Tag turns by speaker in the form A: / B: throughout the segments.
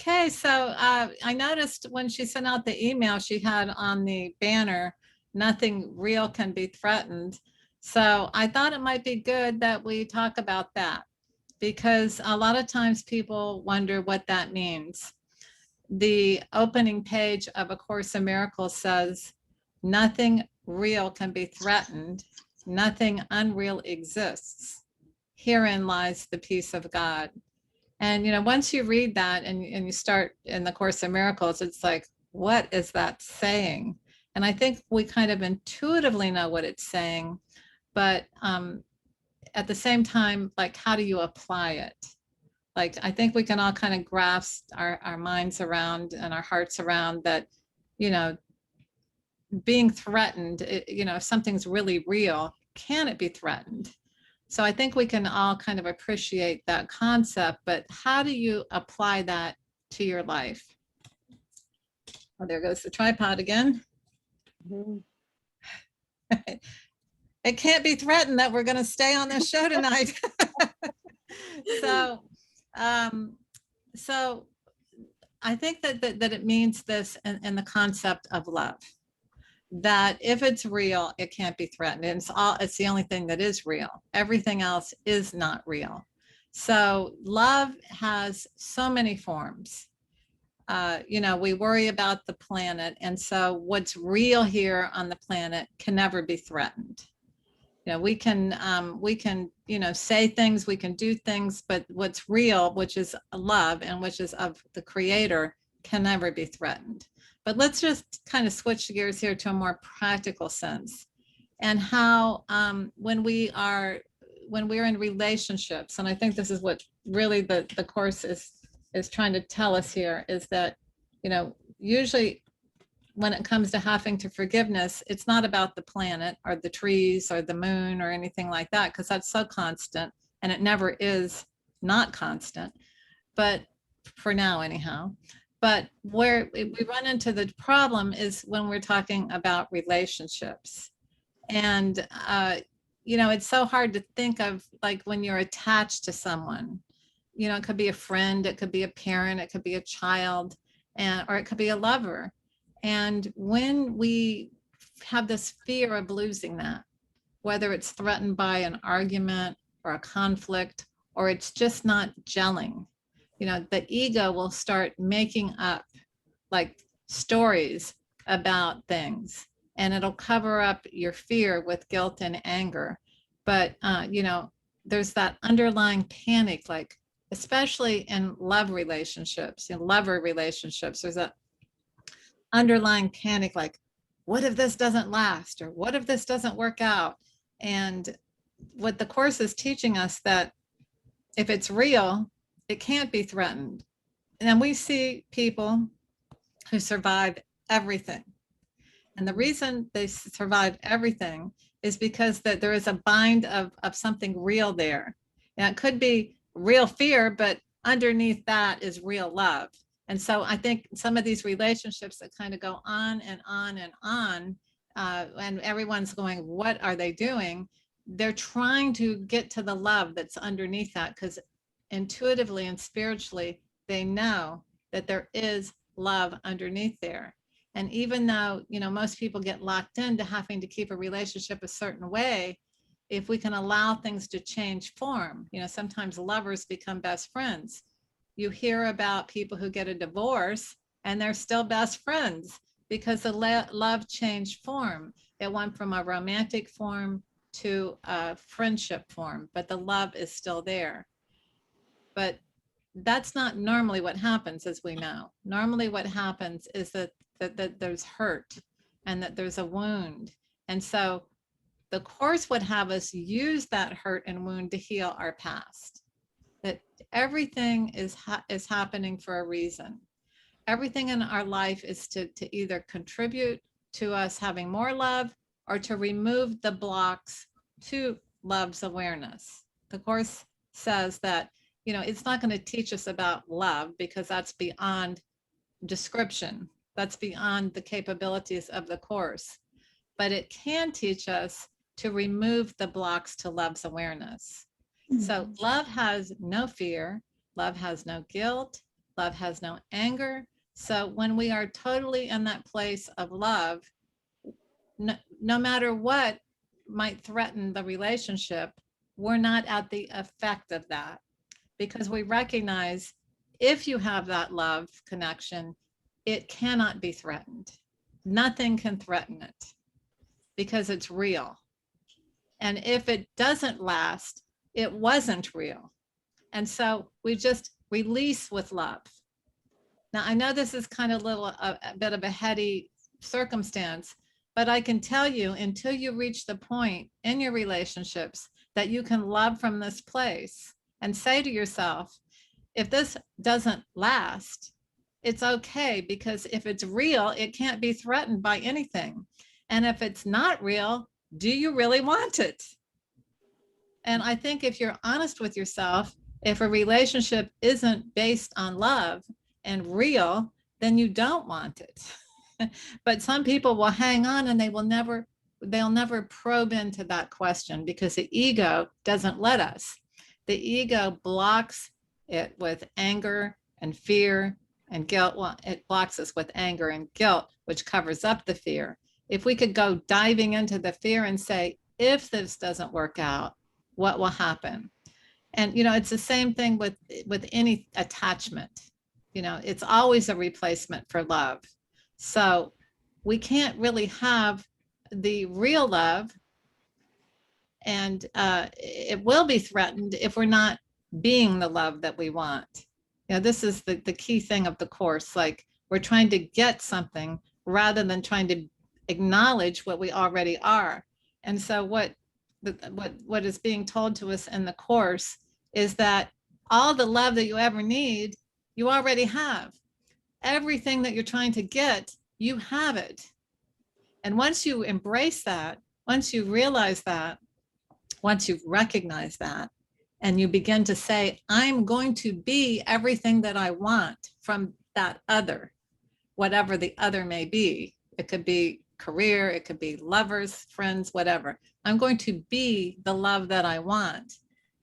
A: Okay, so I noticed when she sent out the email, she had on the banner, nothing real can be threatened. So I thought it might be good that we talk about that because a lot of times people wonder what that means. The opening page of A Course in Miracles says, nothing real can be threatened, nothing unreal exists. Herein lies the peace of God. And, once you read that and you start in the Course in Miracles, it's like, what is that saying? And I think we kind of intuitively know what it's saying, but at the same time, like, how do you apply it? Like, I think we can all kind of grasp our minds around and our hearts around that, you know, being threatened, if something's really real, can it be threatened? So I think we can all kind of appreciate that concept, but how do you apply that to your life? Oh, there goes the tripod again.
B: Mm-hmm.
A: It can't be threatened that we're going to stay on this show tonight. So, so I think that it means this in the concept of love, that if it's real, it can't be threatened. And it's the only thing that is real. Everything else is not real. So love has so many forms. We worry about the planet. And so what's real here on the planet can never be threatened. We can, say things, we can do things, but what's real, which is love and which is of the Creator, can never be threatened. But let's just kind of switch gears here to a more practical sense, and how when we're in relationships, and I think this is what really the Course is trying to tell us here, is that, usually when it comes to having to forgiveness, it's not about the planet or the trees or the moon or anything like that, because that's so constant, and it never is not constant, but for now anyhow. But where we run into the problem is when we're talking about relationships. And, it's so hard to think of, like, when you're attached to someone, it could be a friend, it could be a parent, it could be a child, or it could be a lover. And when we have this fear of losing that, whether it's threatened by an argument or a conflict, or it's just not gelling, the ego will start making up like stories about things, and it'll cover up your fear with guilt and anger. But, there's that underlying panic, like, especially in love relationships, in lover relationships, there's a underlying panic, like, what if this doesn't last, or what if this doesn't work out? And what the Course is teaching us, that if it's real, it can't be threatened. And then we see people who survive everything, and the reason they survive everything is because that there is a bind of something real there. And it could be real fear, but underneath that is real love. And so I think some of these relationships that kind of go on and on and on, and everyone's going, what are they doing? They're trying to get to the love that's underneath that, because intuitively and spiritually, they know that there is love underneath there. And even though, most people get locked into having to keep a relationship a certain way, if we can allow things to change form, sometimes lovers become best friends. You hear about people who get a divorce and they're still best friends because the love changed form. It went from a romantic form to a friendship form, but the love is still there. But that's not normally what happens, as we know. Normally what happens is that there's hurt and that there's a wound. And so the Course would have us use that hurt and wound to heal our past. That everything is happening for a reason. Everything in our life is to either contribute to us having more love, or to remove the blocks to love's awareness. The Course says that, it's not going to teach us about love, because that's beyond description. That's beyond the capabilities of the Course. But it can teach us to remove the blocks to love's awareness. So love has no fear, love has no guilt, Love has no anger. So when we are totally in that place of love, no matter what might threaten the relationship, we're not at the effect of that, because we recognize if you have that love connection, it cannot be threatened. Nothing can threaten it because it's real. And if it doesn't last, it wasn't real. And so we just release with love. Now, I know this is kind of a bit of a heady circumstance, but I can tell you, until you reach the point in your relationships that you can love from this place and say to yourself, if this doesn't last, it's okay, because if it's real, it can't be threatened by anything. And if it's not real, do you really want it? And I think if you're honest with yourself, if a relationship isn't based on love and real, then you don't want it. But some people will hang on and they'll never probe into that question, because the ego doesn't let us. The ego blocks it with anger and fear and guilt. Well, it blocks us with anger and guilt, which covers up the fear. If we could go diving into the fear and say, if this doesn't work out, what will happen? And, it's the same thing with any attachment. It's always a replacement for love. So we can't really have the real love, and it will be threatened if we're not being the love that we want. This is the key thing of the course. Like, we're trying to get something rather than trying to acknowledge what we already are. And so what is being told to us in the course is that all the love that you ever need, you already have. Everything that you're trying to get, you have it. And once you embrace that, once you realize that, once you recognize that, and you begin to say, I'm going to be everything that I want from that other, whatever the other may be. It could be career, it could be lovers, friends, whatever. I'm going to be the love that I want.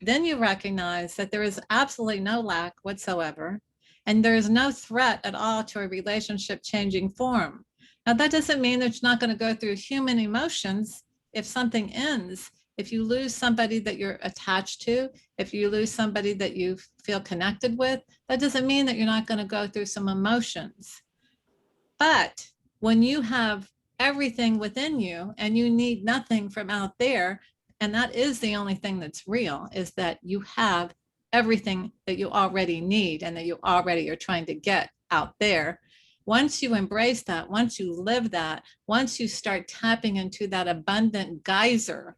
A: Then you recognize that there is absolutely no lack whatsoever, and there is no threat at all to a relationship changing form. Now, that doesn't mean that you're not going to go through human emotions if something ends. If you lose somebody that you're attached to, if you lose somebody that you feel connected with, that doesn't mean that you're not going to go through some emotions. But when you have everything within you and you need nothing from out there, and that is the only thing that's real, is that you have everything that you already need and that you already are trying to get out there. Once you embrace that, once you live that, once you start tapping into that abundant geyser,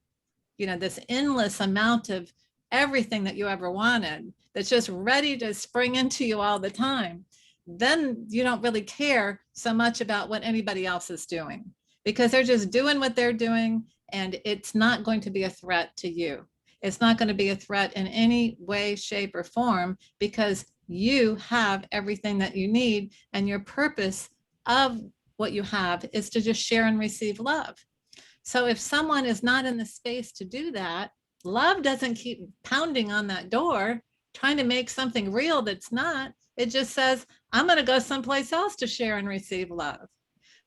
A: this endless amount of everything that you ever wanted, that's just ready to spring into you all the time, then you don't really care so much about what anybody else is doing, because they're just doing what they're doing, and it's not going to be a threat to you. It's not going to be a threat in any way, shape, or form, because you have everything that you need, and your purpose of what you have is to just share and receive love. So if someone is not in the space to do that, love doesn't keep pounding on that door, trying to make something real that's not. It just says, I'm going to go someplace else to share and receive love.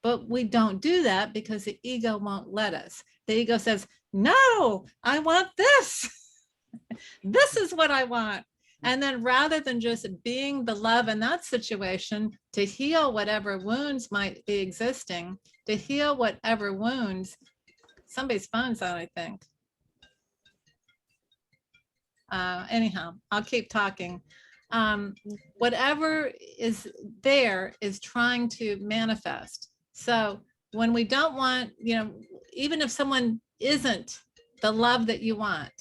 A: But we don't do that because the ego won't let us. The ego says, no, I want this. This is what I want. And then rather than just being the love in that situation to heal whatever wounds might be existing, to heal whatever wounds, somebody's phone's on, I think. Anyhow, I'll keep talking. Whatever is there is trying to manifest. So when we don't want, even if someone isn't the love that you want,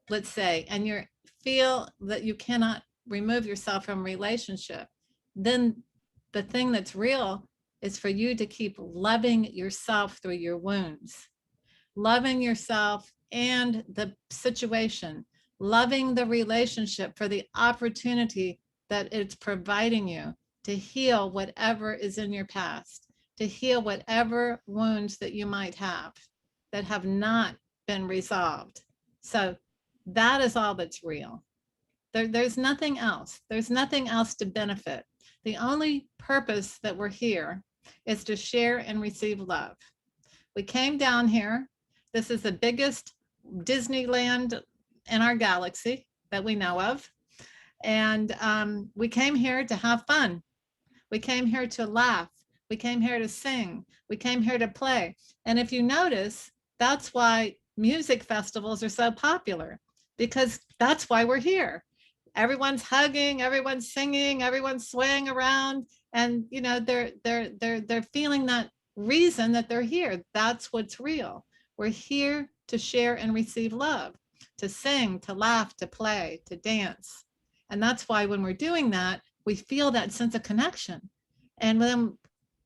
A: let's say, and you feel that you cannot remove yourself from a relationship, then the thing that's real is for you to keep loving yourself through your wounds, loving yourself and the situation, loving the relationship for the opportunity that it's providing you to heal whatever is in your past, to heal whatever wounds that you might have that have not been resolved. So that is all that's real. There's nothing else. There's nothing else to benefit. The only purpose that we're here is to share and receive love. We came down here. This is the biggest Disneyland in our galaxy that we know of. And we came here to have fun. We came here to laugh. We came here to sing. We came here to play. And if you notice, that's why music festivals are so popular, because that's why we're here. Everyone's hugging, everyone's singing, everyone's swaying around, and you know they're feeling that reason that they're here. That's what's real. We're here to share and receive love, to sing, to laugh, to play, to dance. And that's why when we're doing that, we feel that sense of connection. And then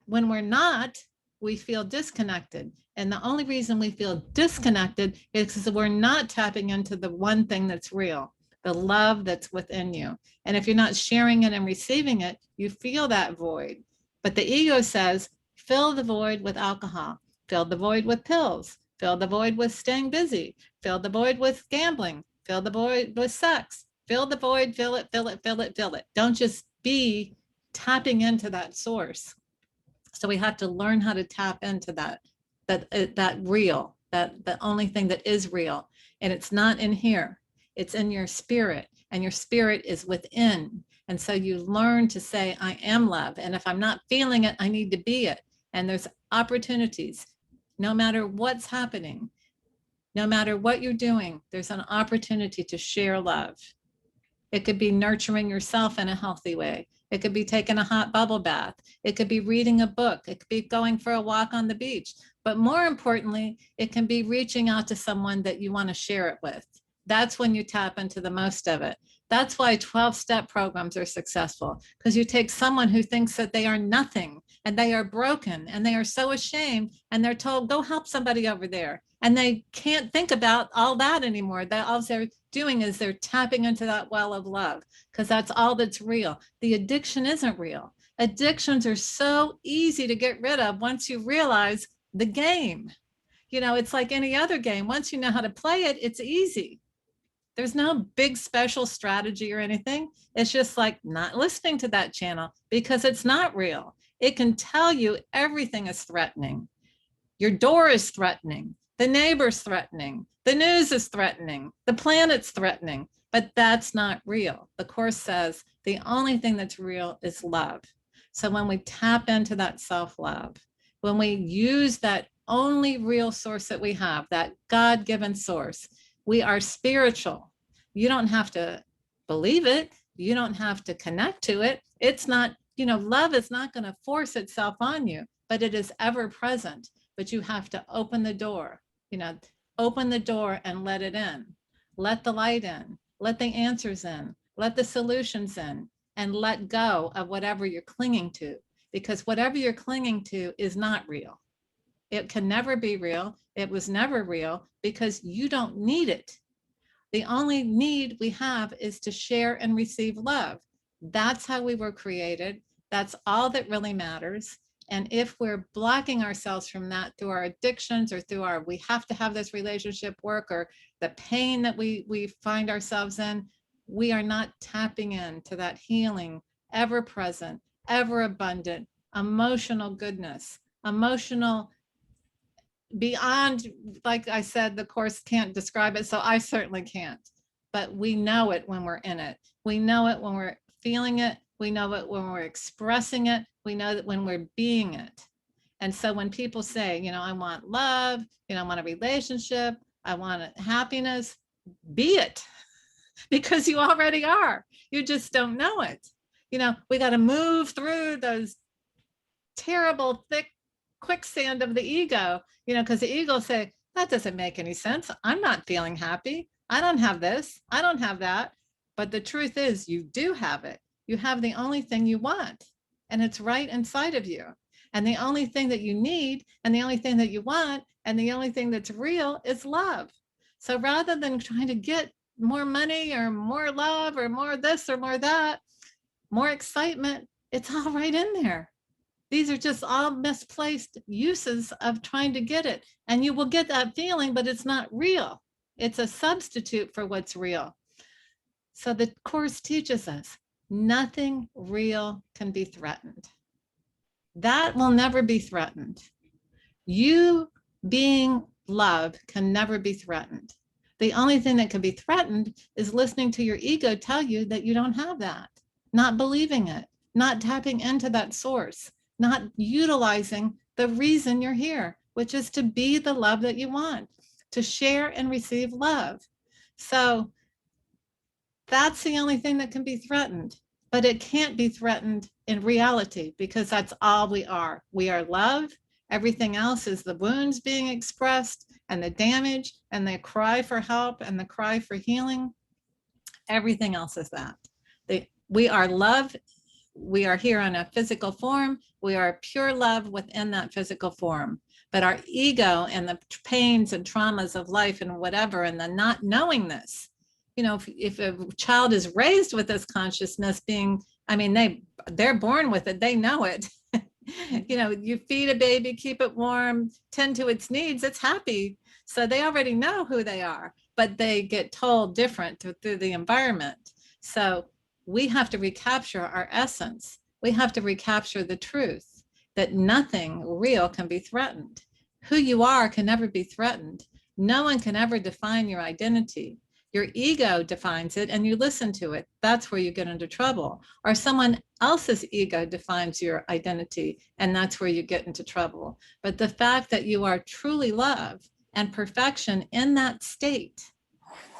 A: when we're not, we feel disconnected. And the only reason we feel disconnected is because we're not tapping into the one thing that's real, the love that's within you. And if you're not sharing it and receiving it, you feel that void. But the ego says, fill the void with alcohol, fill the void with pills, fill the void with staying busy, fill the void with gambling, fill the void with sex, fill the void, fill it, fill it, fill it, fill it. Don't just be tapping into that source. So we have to learn how to tap into that real, that the only thing that is real. And it's not in here, it's in your spirit, and your spirit is within. And so you learn to say, I am love. And if I'm not feeling it, I need to be it. And there's opportunities, no matter what's happening, no matter what you're doing, there's an opportunity to share love. It could be nurturing yourself in a healthy way. It could be taking a hot bubble bath. It could be reading a book. It could be going for a walk on the beach. But more importantly, it can be reaching out to someone that you want to share it with. That's when you tap into the most of it. That's why 12-step programs are successful, because you take someone who thinks that they are nothing and they are broken and they are so ashamed, and they're told, go help somebody over there. And they can't think about all that anymore. All they're doing is they're tapping into that well of love, because that's all that's real. The addiction isn't real. Addictions are so easy to get rid of once you realize the game. You know, it's like any other game. Once you know how to play it, it's easy. There's no big special strategy or anything. It's just like not listening to that channel because it's not real. It can tell you everything is threatening. Your door is threatening. The neighbor's threatening. The news is threatening. The planet's threatening. But that's not real. The Course says the only thing that's real is love. So when we tap into that self-love, when we use that only real source that we have, that God-given source, we are spiritual. You don't have to believe it. You don't have to connect to it. It's not, you know, love is not going to force itself on you, but it is ever present. But you have to open the door, you know, open the door and let it in. Let the light in. Let the answers in. Let the solutions in. And let go of whatever you're clinging to, because whatever you're clinging to is not real. It can never be real. It was never real because you don't need it. The only need we have is to share and receive love. That's how we were created. That's all that really matters. And if we're blocking ourselves from that through our addictions or through our, we have to have this relationship work, or the pain that we find ourselves in, we are not tapping into that healing, ever present, ever abundant, emotional goodness, emotional beyond, like I said, the Course can't describe it, so I certainly can't. But we know it when we're in it. We know it when we're feeling it. We know it when we're expressing it. We know that when we're being it. And so when people say, you know, I want love, you know, I want a relationship, I want happiness, be it, because you already are. You just don't know it. You know, we got to move through those terrible, thick quicksand of the ego, you know, because the ego say, that doesn't make any sense. I'm not feeling happy. I don't have this. I don't have that. But the truth is, you do have it. You have the only thing you want, and it's right inside of you. And the only thing that you need, and the only thing that you want, and the only thing that's real is love. So rather than trying to get more money or more love or more this or more that, more excitement, it's all right in there. These are just all misplaced uses of trying to get it. And you will get that feeling, but it's not real. It's a substitute for what's real. So the Course teaches us, Nothing real can be threatened. That will never be threatened. You being love can never be threatened. The only thing that can be threatened is listening to your ego tell you that you don't have that, not believing it, not tapping into that source, not utilizing the reason you're here, which is to be the love that you want, to share and receive love. So that's the only thing that can be threatened, but it can't be threatened in reality because that's all we are. We are love. Everything else is the wounds being expressed and the damage and the cry for help and the cry for healing. Everything else is that. We are love. We are here in a physical form. We are pure love within that physical form. But our ego and the pains and traumas of life and whatever, and the not knowing this, you know, if a child is raised with this consciousness being, I mean, they're born with it, they know it. You know, you feed a baby, keep it warm, tend to its needs, it's happy. So they already know who they are, but they get told different through the environment. So we have to recapture our essence. We have to recapture the truth that nothing real can be threatened. Who you are can never be threatened. No one can ever define your identity. Your ego defines it and you listen to it. That's where you get into trouble. Or someone else's ego defines your identity and that's where you get into trouble. But the fact that you are truly love and perfection in that state,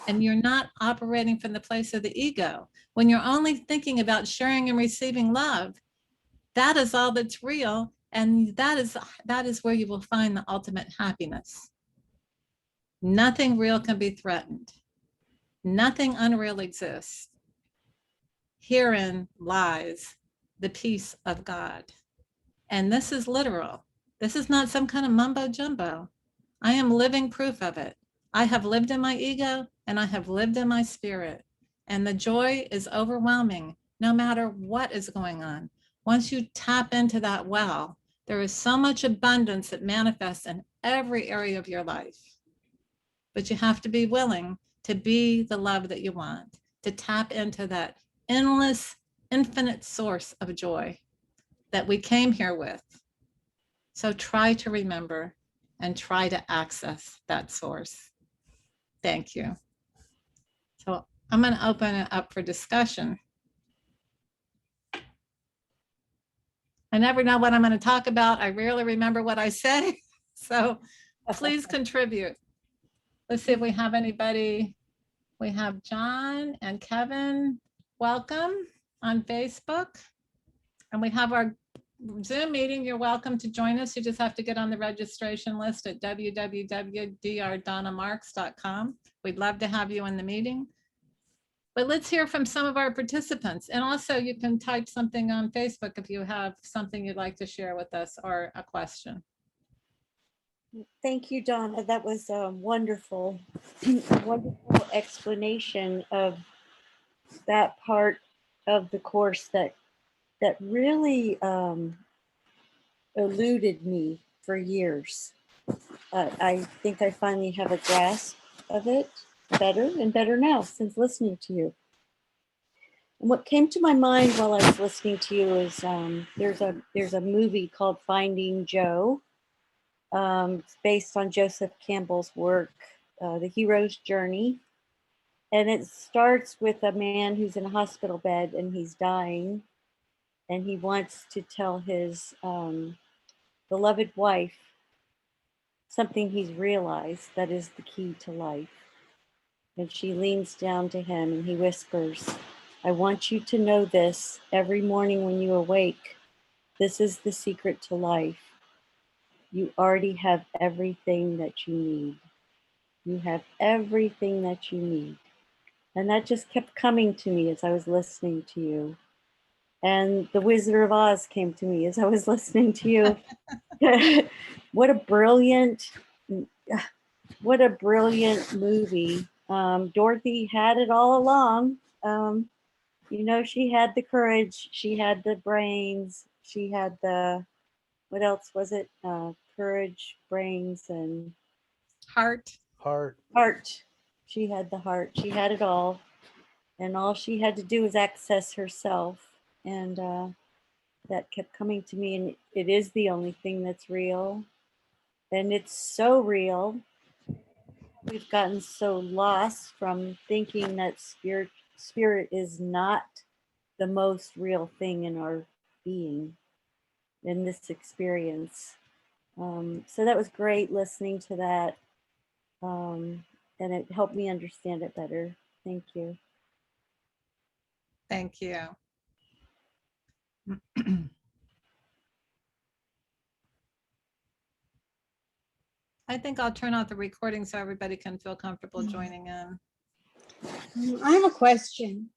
A: and you're not operating from the place of the ego, when you're only thinking about sharing and receiving love, that is all that's real. And that is where you will find the ultimate happiness. Nothing real can be threatened. Nothing unreal exists. Herein lies the peace of God. And this is literal. This is not some kind of mumbo jumbo. I am living proof of it. I have lived in my ego and I have lived in my spirit. And the joy is overwhelming no matter what is going on. Once you tap into that well, there is so much abundance that manifests in every area of your life. But you have to be willing to be the love that you want, to tap into that endless, infinite source of joy that we came here with. So try to remember and try to access that source. Thank you. So I'm going to open it up for discussion. I never know what I'm going to talk about. I rarely remember what I say. So please contribute. Let's see if we have anybody. We have John and Kevin. Welcome on Facebook. And we have our Zoom meeting. You're welcome to join us. You just have to get on the registration list at www.drdonnamarks.com. We'd love to have you in the meeting. But let's hear from some of our participants. And also you can type something on Facebook if you have something you'd like to share with us or a question.
B: Thank you, Donna. That was a wonderful, wonderful explanation of that part of the course that really eluded me for years. I think I finally have a grasp of it better and better now since listening to you. And what came to my mind while I was listening to you is there's a movie called Finding Joe. It's based on Joseph Campbell's work, The Hero's Journey. And it starts with a man who's in a hospital bed and he's dying. And he wants to tell his beloved wife something he's realized that is the key to life. And she leans down to him and he whispers, "I want you to know this every morning when you awake. This is the secret to life. You already have everything that you need. You have everything that you need." And that just kept coming to me as I was listening to you. And The Wizard of Oz came to me as I was listening to you. What a brilliant movie. Dorothy had it all along. You know, she had the courage, she had the brains, she had the, what else was it? Courage, brains, and
A: Heart.
B: Heart. She had the heart. She had it all. and all she had to do was access herself. And that kept coming to me, and it is the only thing that's real. And it's so real. We've gotten so lost from thinking that spirit is not the most real thing in our being, in this experience. So that was great listening to that. And it helped me understand it better. Thank you.
A: Thank you. I think I'll turn off the recording so everybody can feel comfortable joining in.
C: I have a question.